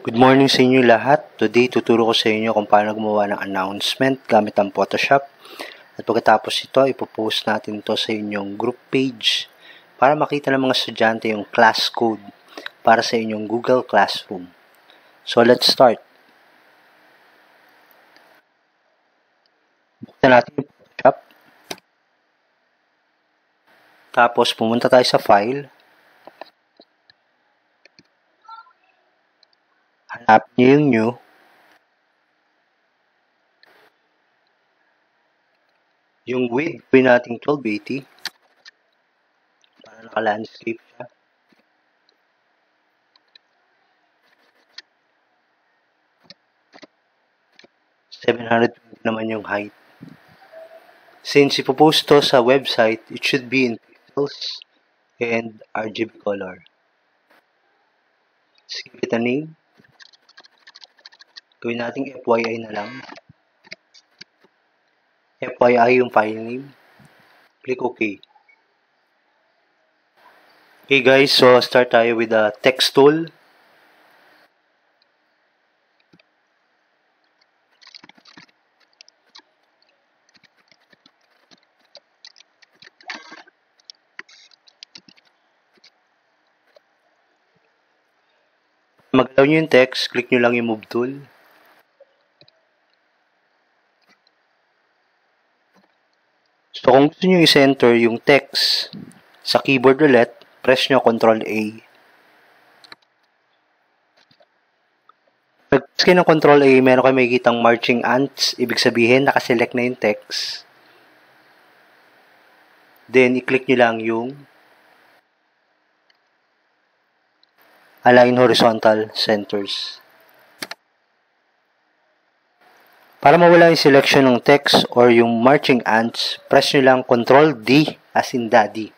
Good morning sa inyo lahat. Today, tuturo ko sa inyo kung paano gumawa ng announcement gamit ang Photoshop. At pagkatapos ito, ipopost natin ito sa inyong group page para makita ng mga estudyante yung class code para sa inyong Google Classroom. So, let's start. Buksan natin yung Photoshop. Tapos, pumunta tayo sa File. Hanapin nyo yung New. Yung width, gawin natin 1280 para naka-landscape siya. $720 naman yung height. Since ipopost to sa website, it should be in pixels and RGB color. Let's give it a name. Gawin natin FYI na lang. FYI yung file name. Click OK. Okay guys, so start tayo with the text tool. Magalaw nyo yung text, click nyo lang yung move tool. So kung gusto nyo i-center yung text sa keyboard ulit, press nyo CTRL A. Pag-press kayo ng CTRL A, meron kayo makikitang marching ants. Ibig sabihin, nakaselect na yung text. Then, i-click nyo lang yung Align Horizontal Centers. Para mawala yung selection ng text or yung marching ants, press nyo lang CTRL D as in Daddy.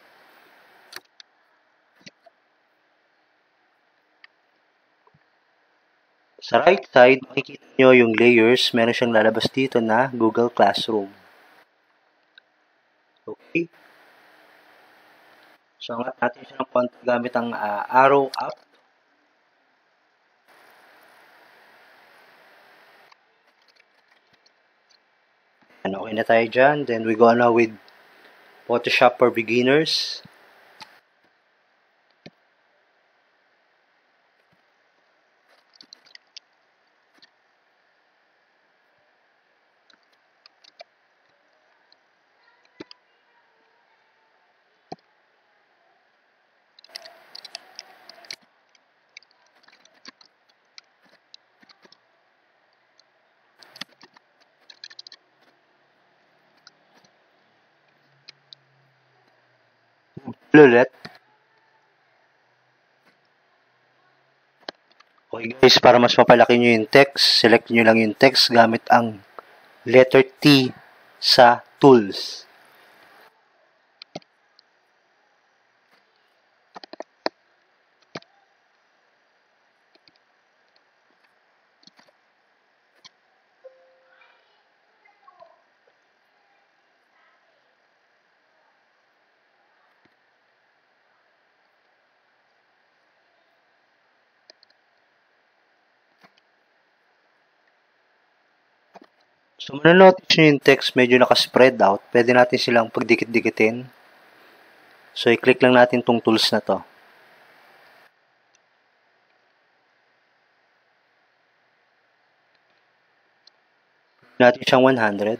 Sa right side, makikita nyo yung layers. Meron siyang lalabas dito na Google Classroom. Okay. So, angat natin siya ng konti gamit ang arrow up. Okay na tayo dyan. Then, we go na with Photoshop for Beginners. Ulit. Okay guys, para mas mapalaki nyo yung text, select nyo lang yung text gamit ang letter T sa tools. So, mananotice nyo yung text medyo nakaspread out. Pwede natin silang pagdikit-dikitin. So, i-click lang natin tong tools na to. Natin siyang 100.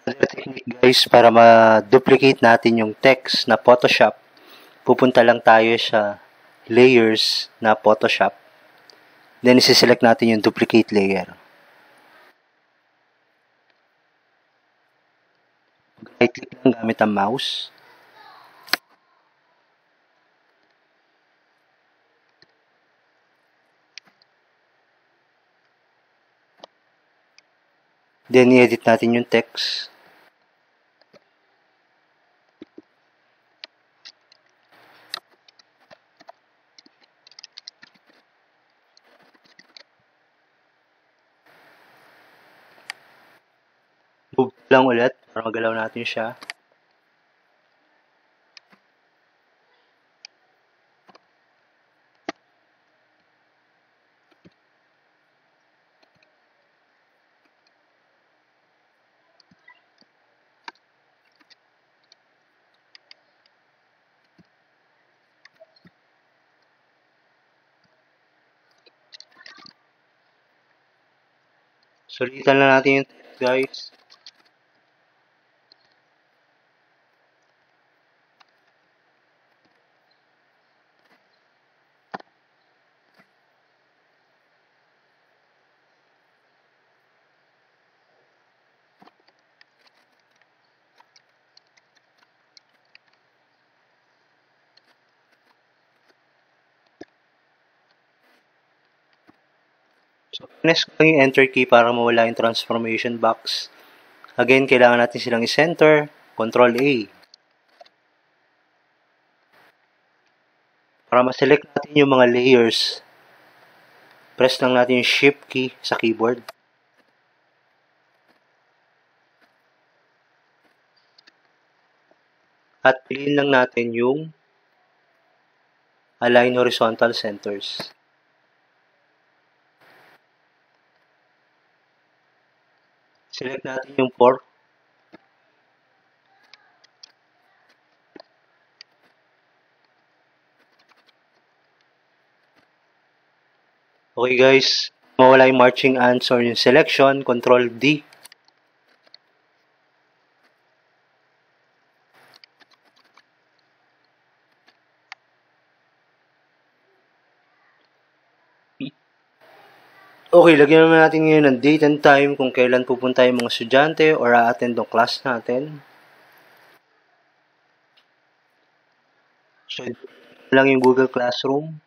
Another technique guys, para ma-duplicate natin yung text na Photoshop, pupunta lang tayo sa layers na Photoshop. Then, isi-select natin yung duplicate layer. Right-click lang gamit ang mouse. Then, i-edit natin yung text. lang ulit para magalaw natin siya. Sulitan lang natin yung text, guys. So, press ko lang yung enter key para mawala yung transformation box. Again, kailangan natin silang i-center. CTRL A. Para ma-select natin yung mga layers, press lang natin yung Shift key sa keyboard. At piliin lang natin yung Align Horizontal Centers. Select natin yung 4. Okay guys, mawala yung marching ants or yung selection, CTRL D. Okay, lagyan naman natin ngayon ng date and time kung kailan pupunta yung mga estudyante or a-attend ng class natin. So, lang yung Google Classroom.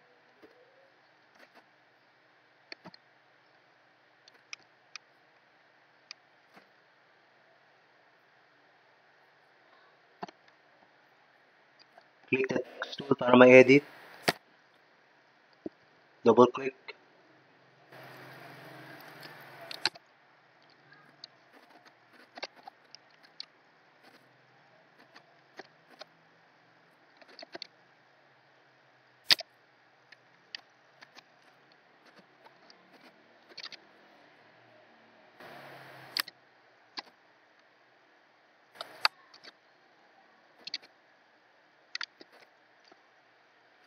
Click the text tool para ma-edit. Double click.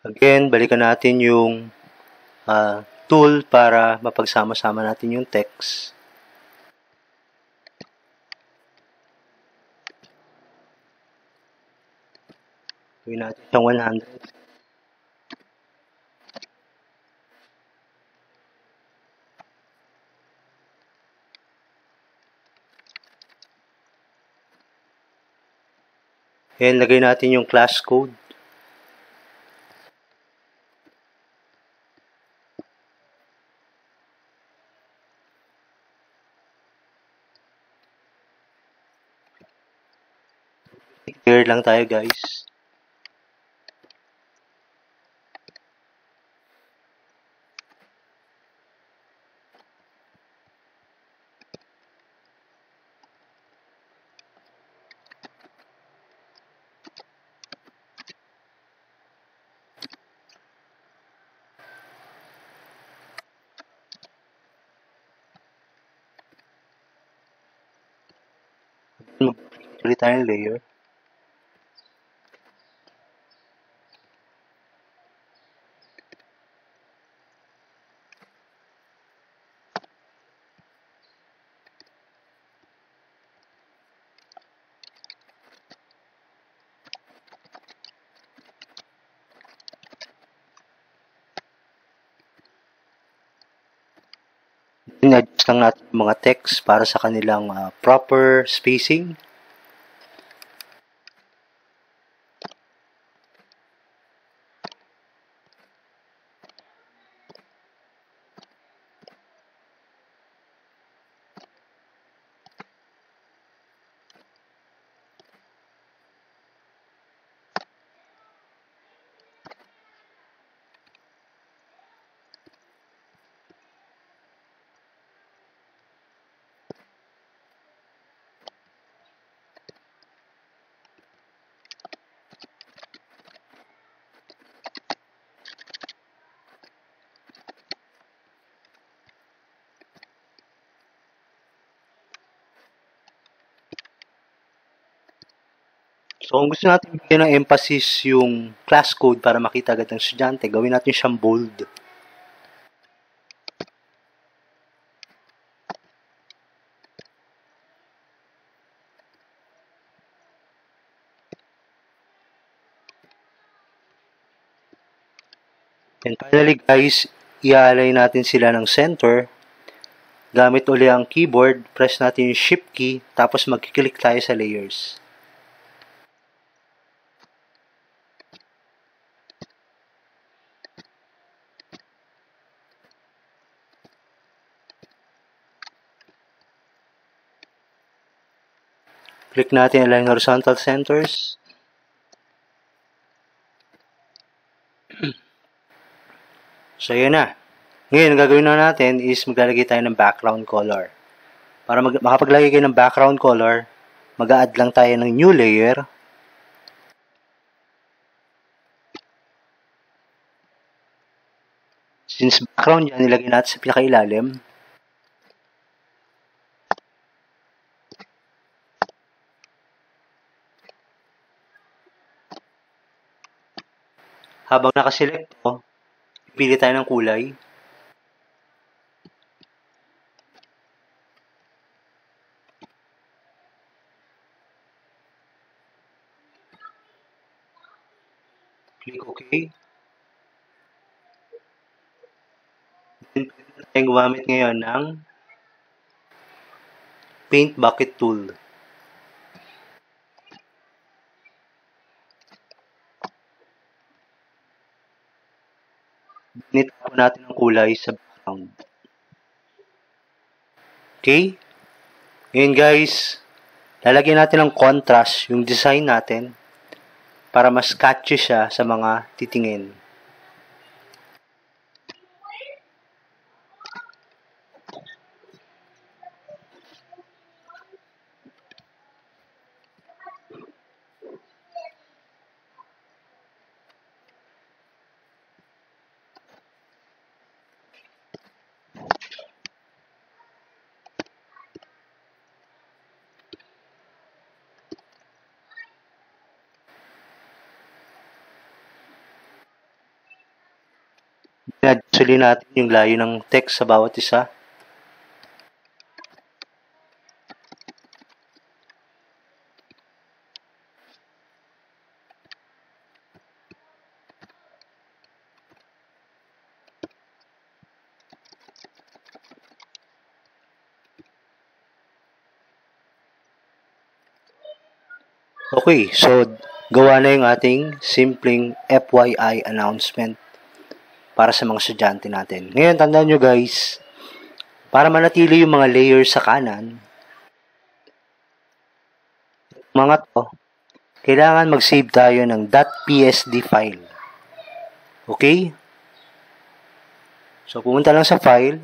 Again, balikan natin yung tool para mapagsama-sama natin yung text. Gawin natin siyang 100. And lagay natin yung class code. Clear lang tayo guys. Ulit tayong layer. In-adjust lang natin yung mga text para sa kanilang proper spacing. So, kung gusto natin bigyan ng emphasis yung class code para makita agad ng estudyante, gawin natin siyang bold. And finally guys, i-align natin sila ng center. Gamit uli ang keyboard, press natin yung shift key, tapos mag-click tayo sa layers. Click natin align horizontal centers. So, yun na. Ngayon, ang gagawin na natin is maglalagay tayo ng background color. Para makapaglagay kayo ng background color, mag-a-add lang tayo ng new layer. Since background yan, nilagay natin sa pinakailalim. Habang nakaselect to, pili tayo ng kulay. Click OK. Then, pwede tayong gumamit ngayon ng Paint Bucket Tool. Nitapo natin ang kulay sa background. Okay? Ngayon guys, lalagyan natin ng contrast yung design natin para mas catchy siya sa mga titingin. Adjustin natin yung layo ng text sa bawat isa. Okay, so gawa na yung ating simpleng FYI announcement para sa mga estudyante natin. Ngayon, tandaan nyo guys, para manatili yung mga layers sa kanan, mga to, kailangan mag-save tayo ng .psd file. Okay? So, pumunta lang sa file.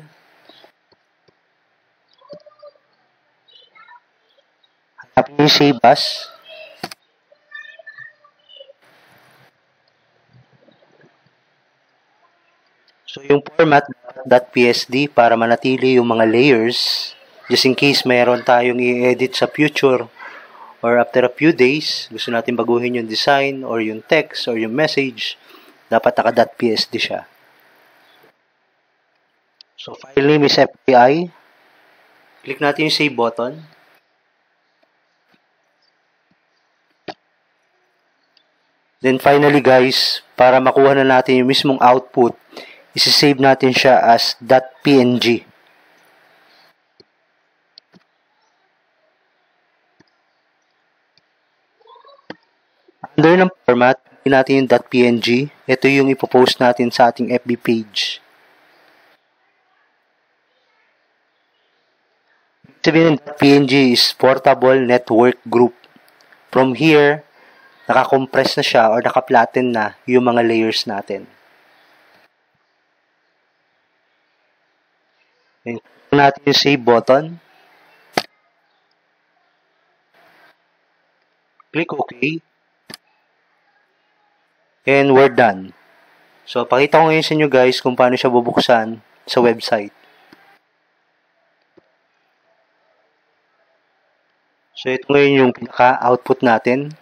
Hanapin yung save as. So, yung format .psd para manatili yung mga layers just in case mayroon tayong i-edit sa future or after a few days, gusto natin baguhin yung design or yung text or yung message, dapat naka .psd siya. So, file name is FYI. Click natin yung save button. Then finally guys, para makuha na natin yung mismong output, isi-save natin siya as .png. Under ng format, piliin natin yung .png. Ito yung ipopost natin sa ating FB page. Sabihin ng .png is Portable Network Group. From here, nakakompress na siya or naka-flatten na yung mga layers natin. Then, click natin yung save button. Click OK. And we're done. So, pakita ko ngayon sa inyo guys kung paano siya bubuksan sa website. So, ito ngayon yung pinaka-output natin.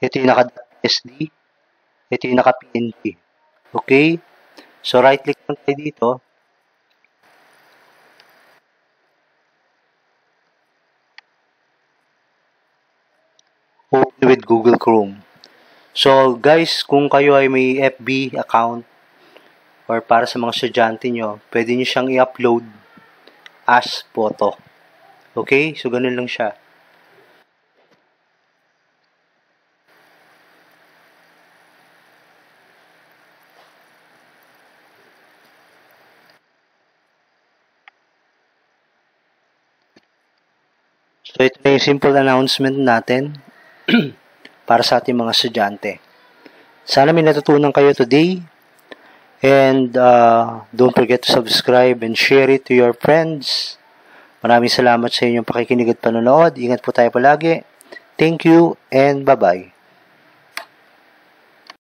Ito yung naka.psd. Ito yung naka.png. Okay? So, right-click lang tayo dito. Open with Google Chrome. So, guys, kung kayo ay may FB account or para sa mga estudyante nyo, pwede nyo siyang i-upload as photo. Okay? So, ganun lang siya. So, ito na yung simple announcement natin para sa ating mga estudyante. Sana may natutunan kayo today. And don't forget to subscribe and share it to your friends. Maraming salamat sa inyong pakikinig at panonood. Ingat po tayo palagi. Thank you and bye-bye.